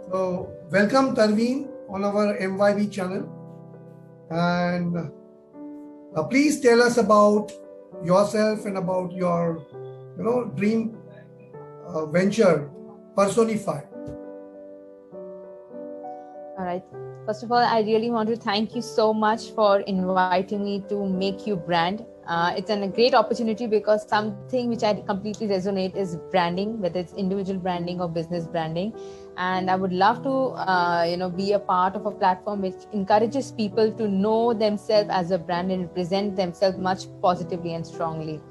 So, welcome Tarveen on our MYB channel, and please tell us about yourself and about your, dream venture, Personify. All right. First of all, I really want to thank you so much for inviting me to make you brand. It's a great opportunity because something which I completely resonate is branding, whether it's individual branding or business branding. And I would love to, be a part of a platform which encourages people to know themselves as a brand and present themselves much positively and strongly.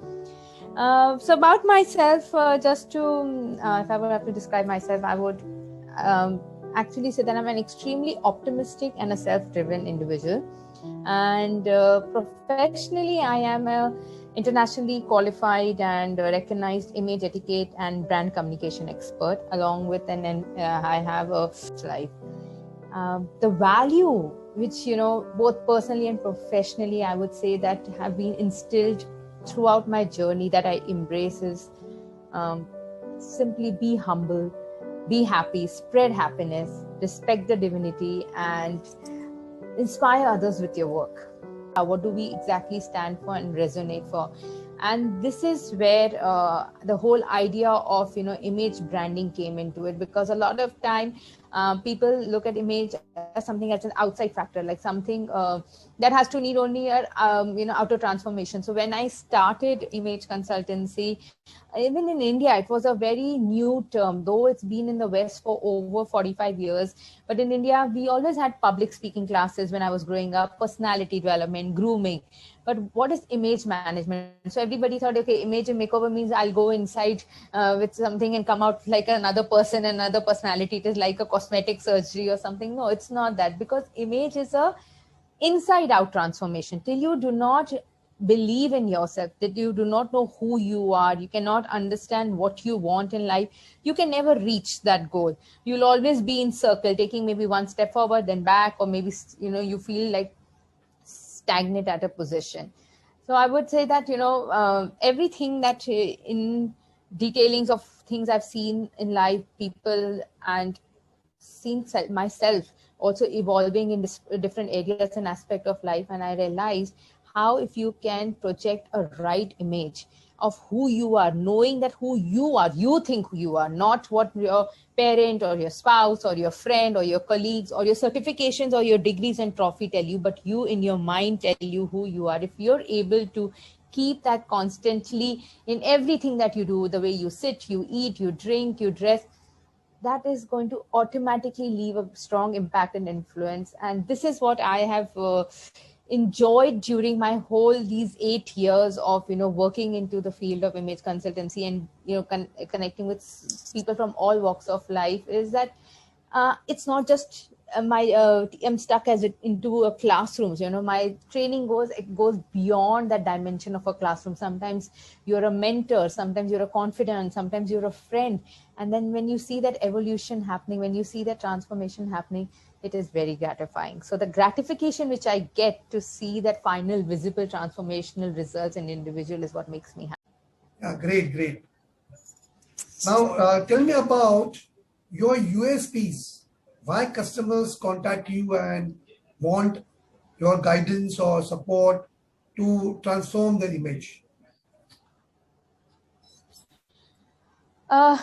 So about myself, just to, if I would have to describe myself, I would um, actually say that I'm an extremely optimistic and a self-driven individual. And professionally, I am a internationally qualified and recognized image etiquette and brand communication expert, along with I have a life. The value which both personally and professionally, I would say that have been instilled throughout my journey that I embrace is um, simply be humble, be happy, spread happiness, respect the divinity, and inspire others with your work. What do we exactly stand for and resonate for? And this is where the whole idea of image branding came into it, because a lot of time people look at image as something as an outside factor, like something that has to need only a outer transformation. So when I started image consultancy, even in India, it was a very new term, though it's been in the West for over 45 years. But in India, we always had public speaking classes when I was growing up, personality development, grooming. But what is image management? So everybody thought, okay, image and makeover means I'll go inside with something and come out like another person, another personality. It is like a cosmetic surgery or something. No, it's not that, because image is a inside out transformation. Till you do not believe in yourself, that you do not know who you are, you cannot understand what you want in life, you can never reach that goal. You'll always be in circle, taking maybe one step forward then back, or maybe you feel like stagnant at a position. So I would say that everything that in detailings of things I've seen in life, people, and seen myself also evolving in different areas and aspect of life, and I realized how if you can project a right image of who you are, knowing that who you are, you think who you are, not what your parent or your spouse or your friend or your colleagues or your certifications or your degrees and trophy tell you, but you in your mind tell you who you are. If you're able to keep that constantly in everything that you do, the way you sit, you eat, you drink, you dress, that is going to automatically leave a strong impact and influence. And this is what I have enjoyed during my whole these 8 years of working into the field of image consultancy, and connecting with people from all walks of life, is that it's not just I'm stuck as it into a classrooms. My training goes beyond that dimension of a classroom. Sometimes you're a mentor, sometimes you're a confidant, sometimes you're a friend. And then when you see that evolution happening, when you see that transformation happening, it is very gratifying. So the gratification which I get to see that final visible transformational results in individual is what makes me happy. Yeah, great, great. Now, tell me about your USPs. Why customers contact you and want your guidance or support to transform their image? Uh,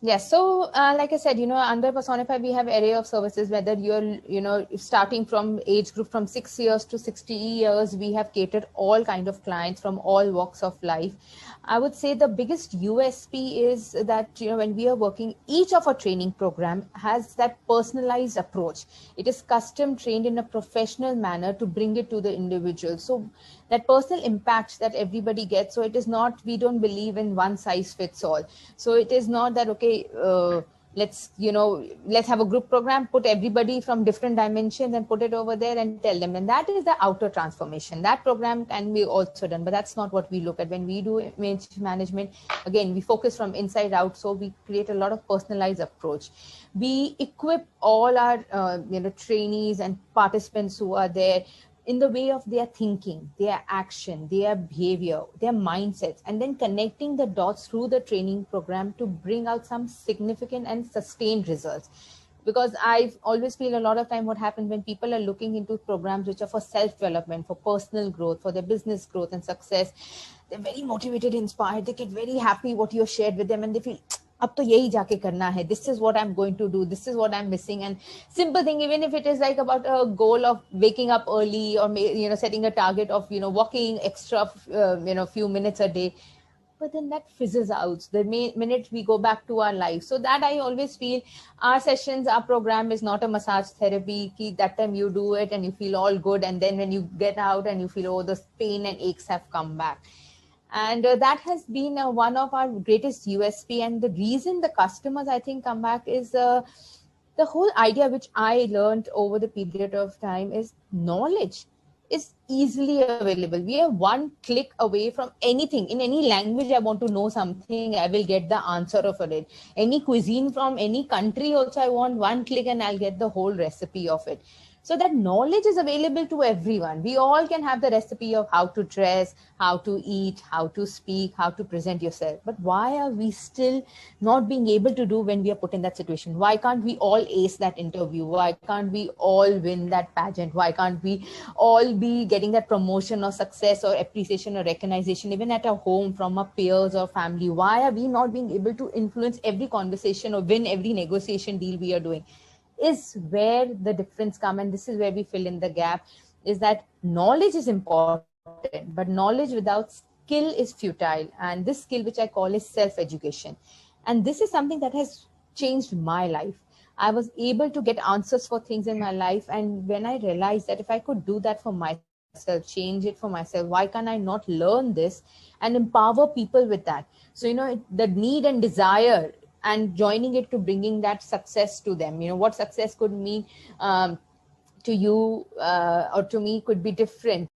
yes. So, like I said, under Personify, we have array of services, whether you're, starting from age group from 6 years to 60 years, we have catered all kind of clients from all walks of life. I would say the biggest USP is that, when we are working, each of our training program has that personalized approach. It is custom trained in a professional manner to bring it to the individual. So that personal impact that everybody gets. So it is not, we don't believe in one size fits all. So it is not that, okay, let's have a group program, put everybody from different dimensions and put it over there and tell them. And that is the outer transformation. That program can be also done, but that's not what we look at. When we do image management, again, we focus from inside out. So we create a lot of personalized approach. We equip all our trainees and participants who are there in the way of their thinking, their action, their behavior, their mindsets, and then connecting the dots through the training program to bring out some significant and sustained results. because I always feel a lot of time what happens when people are looking into programs which are for self-development, for personal growth, for their business growth and success, they're very motivated, inspired, they get very happy what you shared with them, and they feel अब तो यही जाके करना है, this is what I'm going to do, this is what I'm missing. And simple thing, even if it is like about a goal of waking up early, or setting a target of walking extra few minutes a day, but then that fizzles out the minute we go back to our life. So that I always feel our sessions, our program is not a massage therapy ki that time you do it and you feel all good, and then when you get out and you feel, oh, the pain and aches have come back. And that has been one of our greatest USP. And the reason the customers, I think, come back is the whole idea which I learned over the period of time is knowledge is easily available. We are one click away from anything. In any language I want to know something, I will get the answer of it. Any cuisine from any country also, I want one click and I'll get the whole recipe of it. So that knowledge is available to everyone. We all can have the recipe of how to dress, how to eat, how to speak, how to present yourself. But why are we still not being able to do when we are put in that situation? Why can't we all ace that interview? Why can't we all win that pageant? Why can't we all be getting that promotion or success or appreciation or recognition, even at our home from our peers or family? Why are we not being able to influence every conversation or win every negotiation deal we are doing? Is where the difference comes, and this is where we fill in the gap, is that knowledge is important, but knowledge without skill is futile. And this skill, which I call, is self-education. And this is something that has changed my life. I was able to get answers for things in my life, and when I realized that if I could do that for myself, change it for myself, why can't I not learn this and empower people with that? So the need and desire, and joining it to bringing that success to them. What success could mean to you or to me could be different.